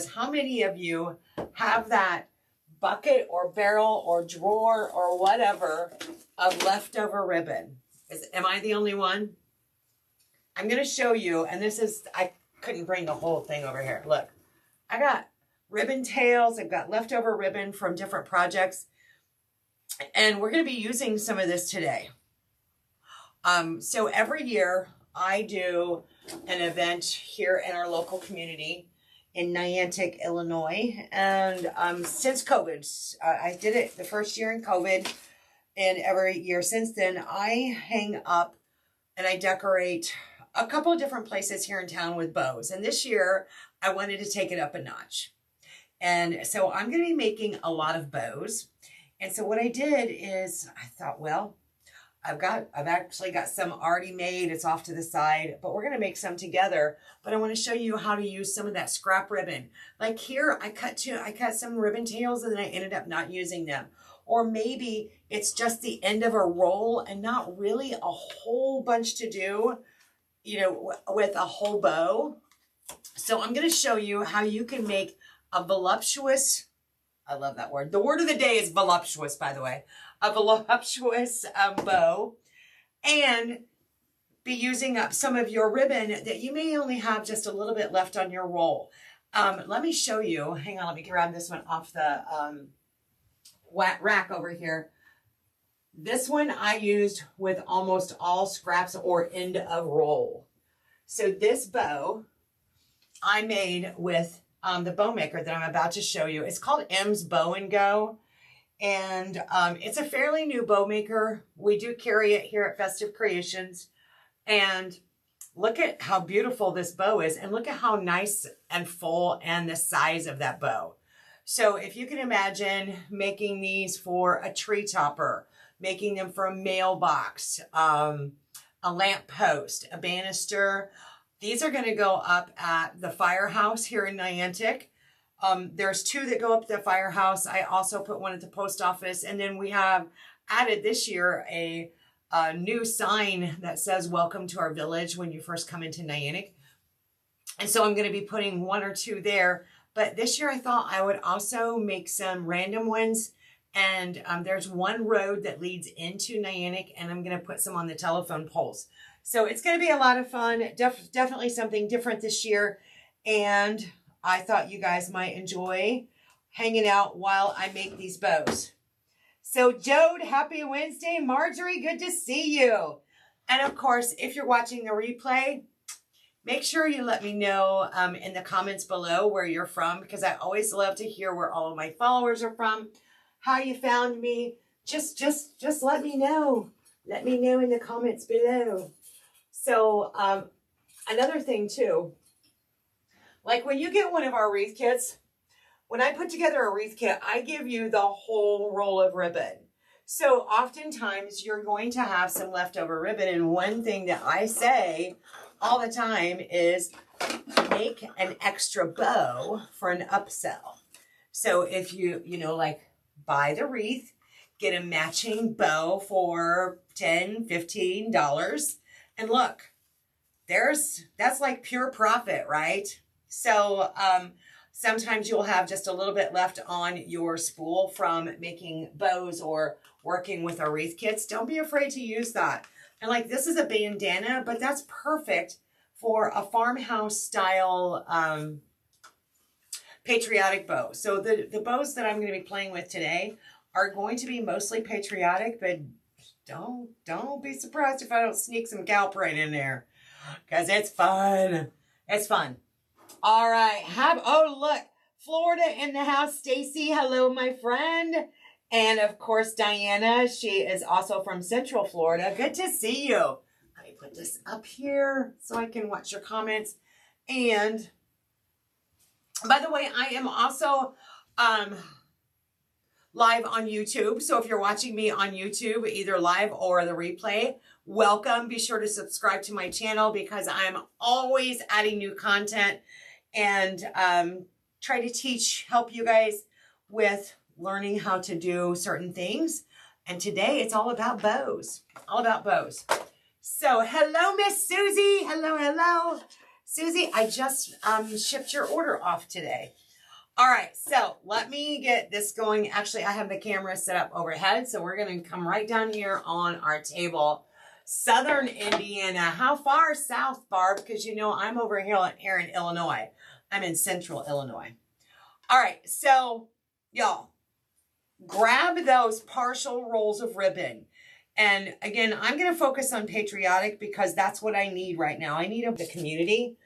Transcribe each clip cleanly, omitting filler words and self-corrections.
How many of you have that bucket or barrel or drawer or whatever of leftover ribbon? Am I the only one? I'm going to show you, and this is, I couldn't bring the whole thing over here. Look, I got ribbon tails. I've got leftover ribbon from different projects, and we're going to be using some of this today. So every year I do an event here in our local community in Niantic, Illinois. And since COVID, I did it the first year in COVID, and every year since then, I hang up and I decorate a couple of different places here in town with bows. And this year, I wanted to take it up a notch. And so I'm going to be making a lot of bows. And so what I did is I thought, well, I've actually got some already made. It's off to the side, but we're going to make some together. But I want to show you how to use some of that scrap ribbon. Like here, I cut some ribbon tails and then I ended up not using them. Or maybe it's just the end of a roll and not really a whole bunch to do, you know, with a whole bow. So I'm going to show you how you can make a voluptuous, I love that word. The word of the day is voluptuous, by the way. A voluptuous bow, and be using up some of your ribbon that you may only have just a little bit left on your roll. Let me show you. Hang on, let me grab this one off the rack over here. This one I used with almost all scraps or end of roll. So this bow I made with the bow maker that I'm about to show you. It's called M's Bow and Go. And it's a fairly new bow maker. We do carry it here at Festive Creations. And look at how beautiful this bow is. And look at how nice and full and the size of that bow. So if you can imagine making these for a tree topper, making them for a mailbox, a lamp post, a banister, these are going to go up at the firehouse here in Niantic. There's two that go up to the firehouse. I also put one at the post office. And then we have added this year a new sign that says, welcome to our village when you first come into Niantic. And so I'm going to be putting one or two there. But this year I thought I would also make some random ones. And there's one road that leads into Niantic, and I'm going to put some on the telephone poles. So it's going to be a lot of fun. Definitely something different this year. And I thought you guys might enjoy hanging out while I make these bows. So Jode, happy Wednesday. Marjorie, good to see you. And of course, if you're watching the replay, make sure you let me know in the comments below where you're from, because I always love to hear where all of my followers are from, how you found me. Just let me know. Let me know in the comments below. So another thing too, like when you get one of our wreath kits, when I put together a wreath kit, I give you the whole roll of ribbon. So oftentimes you're going to have some leftover ribbon. And one thing that I say all the time is make an extra bow for an upsell. So if you like buy the wreath, get a matching bow for $10, $15. And look, that's like pure profit, right? So sometimes you'll have just a little bit left on your spool from making bows or working with our wreath kits. Don't be afraid to use that. And like this is a bandana, but that's perfect for a farmhouse style patriotic bow. So the bows that I'm going to be playing with today are going to be mostly patriotic, but don't be surprised if I don't sneak some Galp right in there, because it's fun. It's fun. All right. Oh, look, Florida in the house. Stacy, hello, my friend. And of course, Diana, she is also from Central Florida. Good to see you. Let me put this up here so I can watch your comments. And by the way, I am also live on YouTube. So if you're watching me on YouTube, either live or the replay, welcome. Be sure to subscribe to my channel because I'm always adding new content and try to help you guys with learning how to do certain things. And today it's all about bows, all about bows. So hello, Miss Susie. Hello. Susie, I just shipped your order off today. All right, so let me get this going. Actually, I have the camera set up overhead, so we're going to come right down here on our table. Southern Indiana. How far south, Barb? Because you know I'm over here in Illinois. I'm in central Illinois. All right, so y'all, grab those partial rolls of ribbon. And again, I'm going to focus on patriotic because that's what I need right now. I need the community.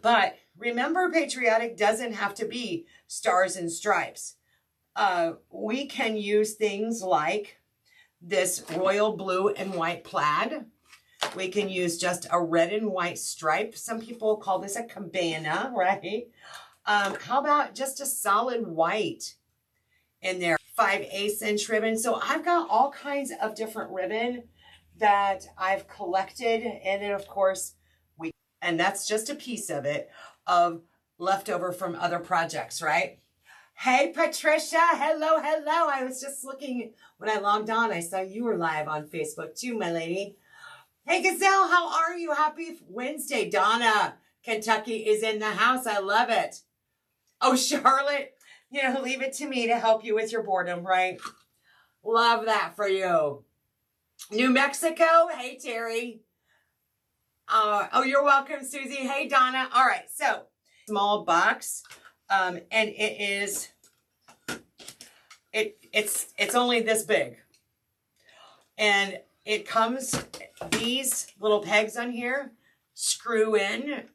But remember, patriotic doesn't have to be stars and stripes. We can use things like this royal blue and white plaid. We can use just a red and white stripe. Some people call this a cabana, right? How about just a solid white in there? 5/8 inch ribbon. So I've got all kinds of different ribbon that I've collected. And then of course, and that's just a piece of it, of leftover from other projects, right? Hey, Patricia. Hello, hello. I was just looking when I logged on. I saw you were live on Facebook too, my lady. Hey, Gazelle, how are you? Happy Wednesday. Donna, Kentucky is in the house. I love it. Oh, Charlotte, you know, leave it to me to help you with your boredom, right? Love that for you. New Mexico. Hey, Terry. Oh, you're welcome, Susie. Hey, Donna. All right, so small box, and it's only this big, and it comes, these little pegs on here screw in,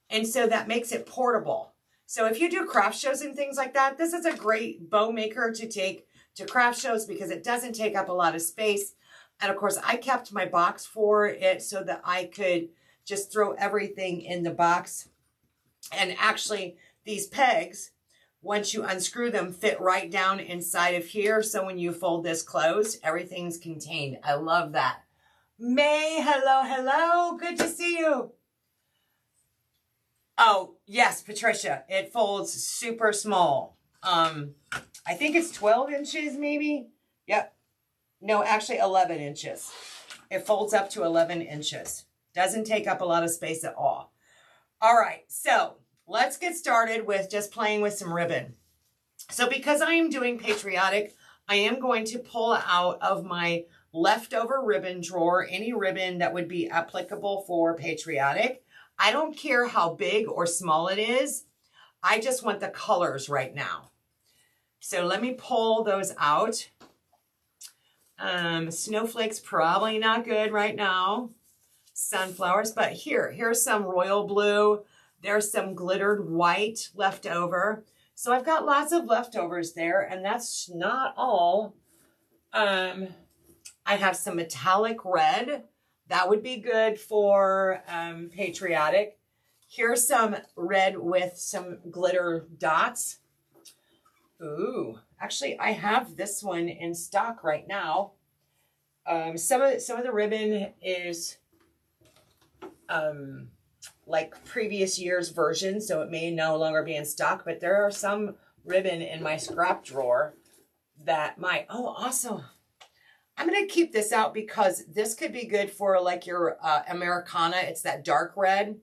and so that makes it portable. So if you do craft shows and things like that, this is a great bow maker to take to craft shows because it doesn't take up a lot of space. And of course, I kept my box for it so that I could just throw everything in the box. And actually, these pegs, once you unscrew them, fit right down inside of here. So when you fold this closed, everything's contained. I love that. May, hello, hello. Good to see you. Oh, yes, Patricia. It folds super small. I think it's 12 inches maybe. Yep. No, actually 11 inches. It folds up to 11 inches. Doesn't take up a lot of space at all. All right, so let's get started with just playing with some ribbon. So because I am doing patriotic, I am going to pull out of my leftover ribbon drawer any ribbon that would be applicable for patriotic. I don't care how big or small it is. I just want the colors right now. So let me pull those out. Snowflakes, probably not good right now. Sunflowers, but here's some royal blue. There's some glittered white left over. So I've got lots of leftovers there, and that's not all. I have some metallic red. That would be good for patriotic. Here's some red with some glitter dots. Ooh, actually, I have this one in stock right now. Some of the ribbon is like previous year's version, so it may no longer be in stock, but there are some ribbon in my scrap drawer that might, oh, awesome. I'm going to keep this out because this could be good for like your Americana. It's that dark red.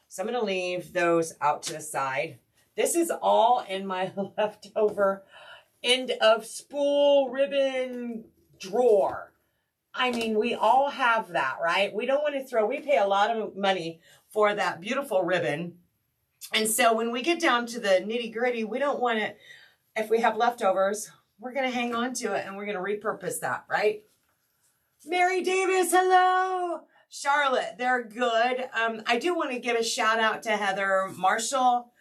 So I'm going to leave those out to the side. This is all in my leftover end of spool ribbon drawer. I mean, we all have that, right? We don't want to throw, we pay a lot of money for that beautiful ribbon. And so when we get down to the nitty gritty, we don't want to, if we have leftovers, we're going to hang on to it and we're going to repurpose that, right? Mary Davis, hello. Charlotte, they're good. I do want to give a shout out to Heather Marshall.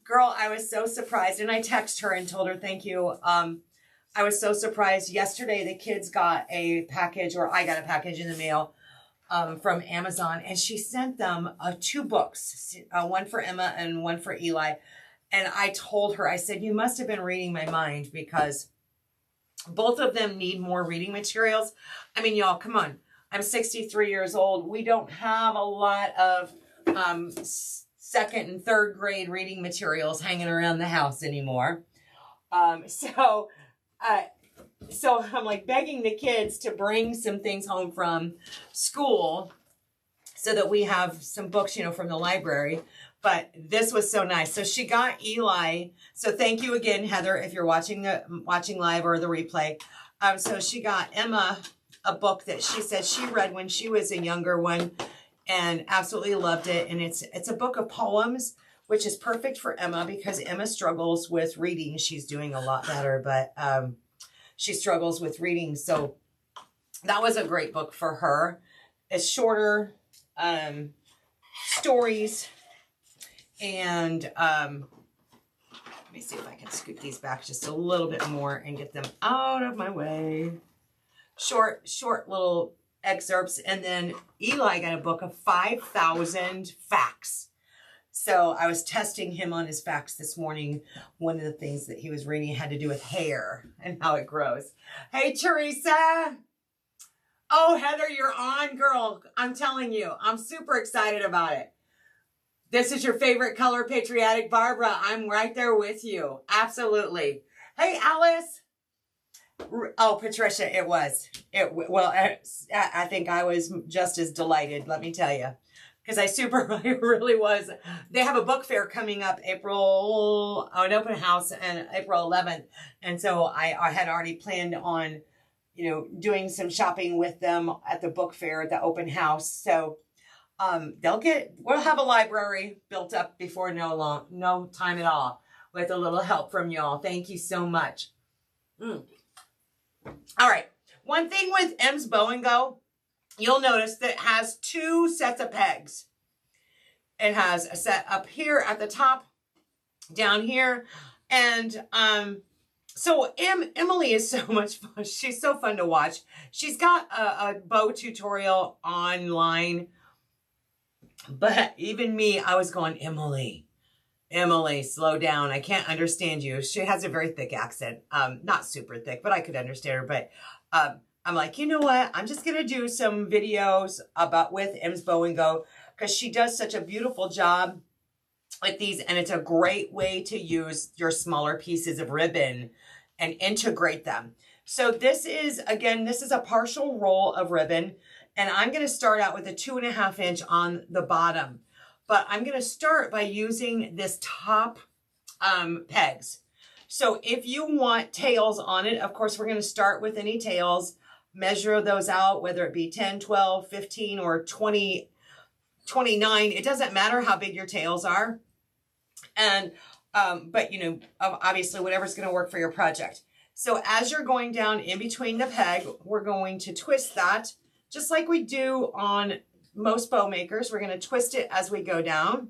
Girl, I was so surprised, and I texted her and told her thank you. I was so surprised. Yesterday, the kids got a package, or I got a package in the mail from Amazon, and she sent them 2 books, one for Emma and one for Eli. And I told her, I said, you must have been reading my mind because both of them need more reading materials. I mean, y'all, come on. I'm 63 years old. We don't have a lot of second and third grade reading materials hanging around the house anymore. So I'm like begging the kids to bring some things home from school so that we have some books, you know, from the library. But this was so nice. So she got Eli. So thank you again, Heather, if you're watching live or the replay. So she got Emma a book that she said she read when she was a younger one and absolutely loved it. And it's a book of poems, which is perfect for Emma because Emma struggles with reading. She's doing a lot better, but she struggles with reading. So that was a great book for her. It's shorter stories. And let me see if I can scoot these back just a little bit more and get them out of my way. Short little excerpts. And then Eli got a book of 5,000 facts. So I was testing him on his facts this morning. One of the things that he was reading had to do with hair and how it grows. Hey, Teresa. Oh, Heather, you're on, girl. I'm telling you, I'm super excited about it. This is your favorite color, Patriotic Barbara. I'm right there with you. Absolutely. Hey, Alice. Oh, Patricia, it was. Well, I think I was just as delighted, let me tell you. Because I really was. They have a book fair coming up an open house on April 11th. And so I had already planned on, doing some shopping with them at the book fair at the open house. So we'll have a library built up before no time at all with a little help from y'all. Thank you so much. All right. One thing with M's Bow and Go, you'll notice that it has two sets of pegs. It has a set up here at the top, down here. And, so Emily is so much fun. She's so fun to watch. She's got a bow tutorial online. But even me, I was going, Emily, slow down. I can't understand you. She has a very thick accent. Not super thick, but I could understand her. But I'm like, you know what? I'm just going to do some videos with M's Bow and Go because she does such a beautiful job with these. And it's a great way to use your smaller pieces of ribbon and integrate them. So this is a partial roll of ribbon. And I'm going to start out with a 2.5 inch on the bottom. But I'm going to start by using this top pegs. So if you want tails on it, of course, we're going to start with any tails. Measure those out, whether it be 10, 12, 15, or 20, 29. It doesn't matter how big your tails are. And, but obviously whatever's going to work for your project. So as you're going down in between the peg, we're going to twist that just like we do on most bow makers. We're going to twist it as we go down.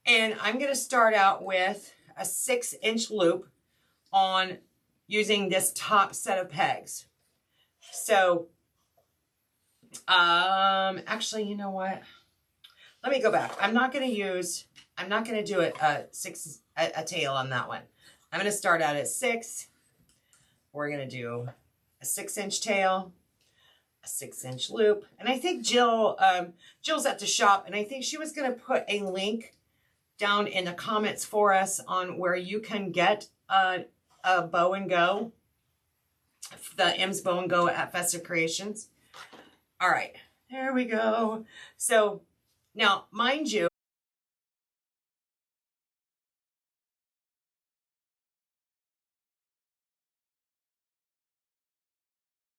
And I'm going to start out with a 6-inch loop on using this top set of pegs. So, actually, you know what? Let me go back. I'm not going to do a tail on that one. I'm going to start out at 6. We're going to do a 6-inch tail, a 6-inch loop. And I think Jill's at the shop, and I think she was going to put a link down in the comments for us on where you can get a Bow and Go, the M's Bow and Go at Festive Creations. All right, there we go. So now, mind you,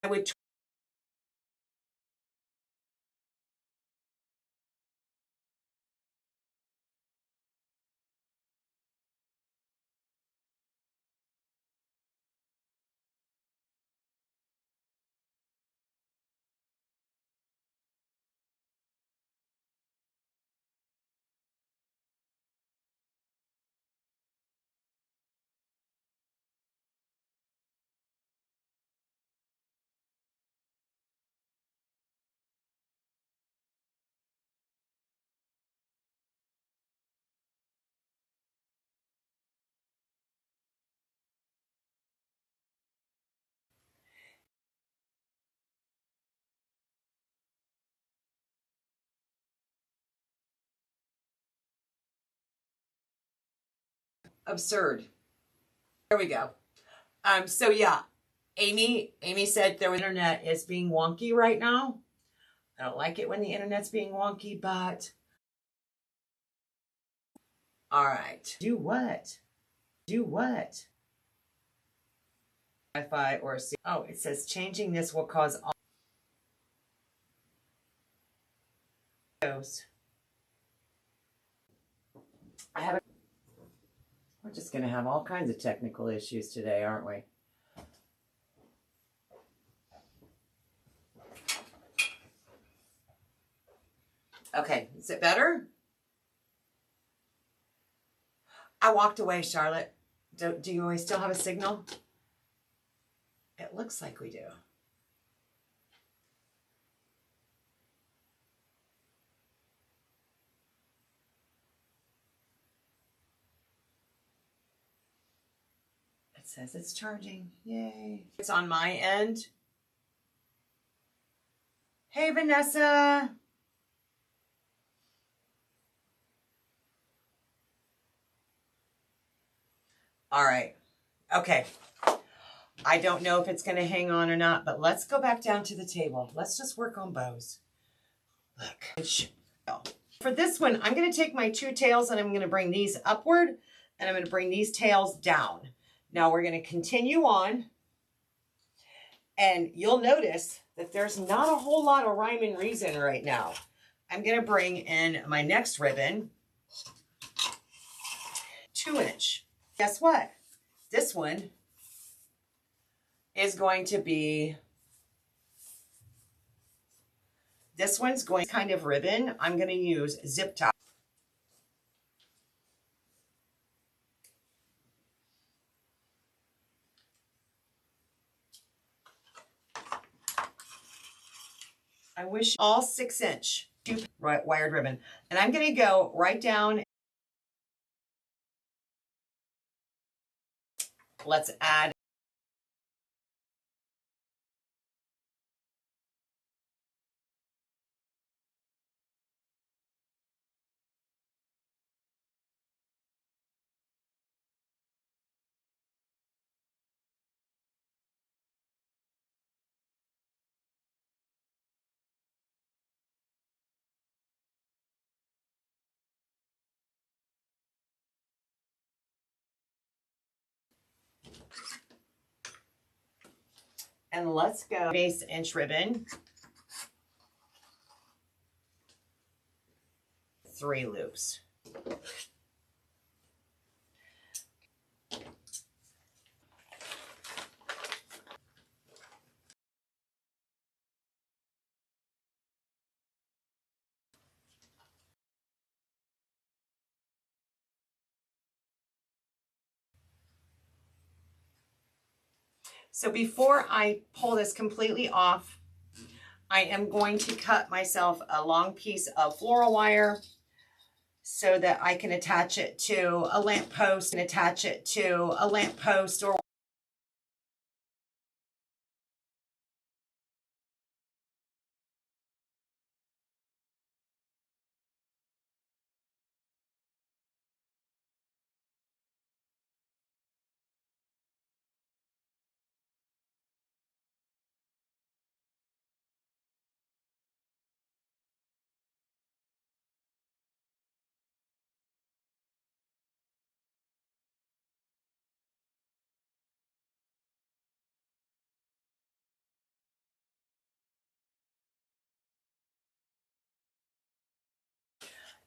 I would absurd. There we go. So yeah, Amy said the internet is being wonky right now. I don't like it when the internet's being wonky, but All right. Do what? Do what? Wi-Fi or C. Oh, it says changing this will cause all those. We're just going to have all kinds of technical issues today, aren't we? Okay, is it better? I walked away, Charlotte. Do you still have a signal? It looks like we do. It says it's charging. Yay. It's on my end. Hey, Vanessa. All right. Okay. I don't know if it's going to hang on or not, but let's go back down to the table. Let's just work on bows. Look. For this one, I'm going to take my two tails and I'm going to bring these upward and I'm going to bring these tails down. Now we're going to continue on and you'll notice that there's not a whole lot of rhyme and reason right now. I'm going to bring in my next ribbon, 2-inch. Guess what? This one is going to be, this one's going kind of ribbon. I'm going to use zip tie. I wish all 6-inch wired ribbon. And I'm going to go right down. Let's add. And let's go base inch ribbon. 3 loops. So before I pull this completely off, I am going to cut myself a long piece of floral wire so that I can attach it to a lamp post and attach it to a lamp post or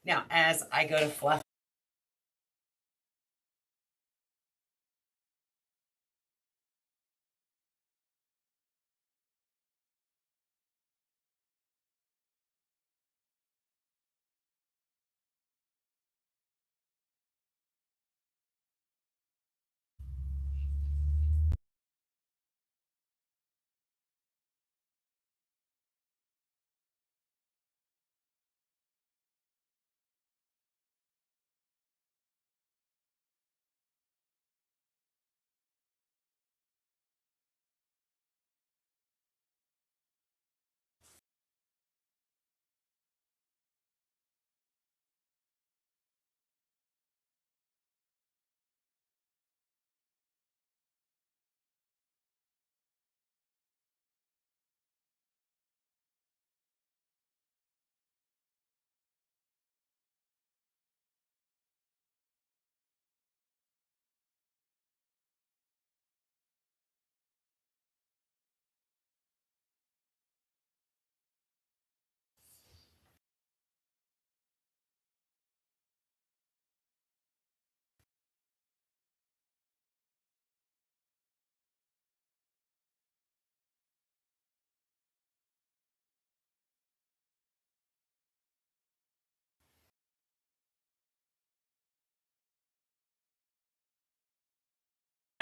now as I go to fluff.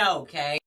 Okay.